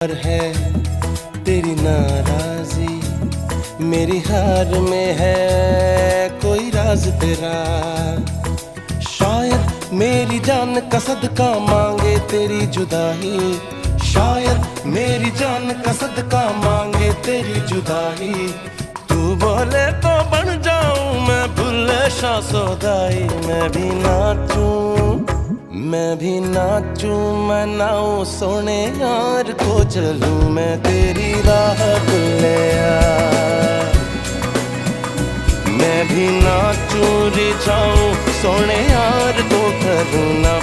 पर है तेरी नाराजी, मेरी हार में है कोई राज तेरा। शायद मेरी जान का सदका मांगे तेरी जुदाई, शायद मेरी जान का सदका मांगे तेरी जुदाई। तू बोले तो बन जाऊं मैं भुल्ले शाह सौदाई। मैं भी नाचूं, मैं नाऊं सोने यार को चलूं मैं तेरी राह भुल्लिया। मैं भी नाचूं रिझाऊं सोने यार को करूं ना।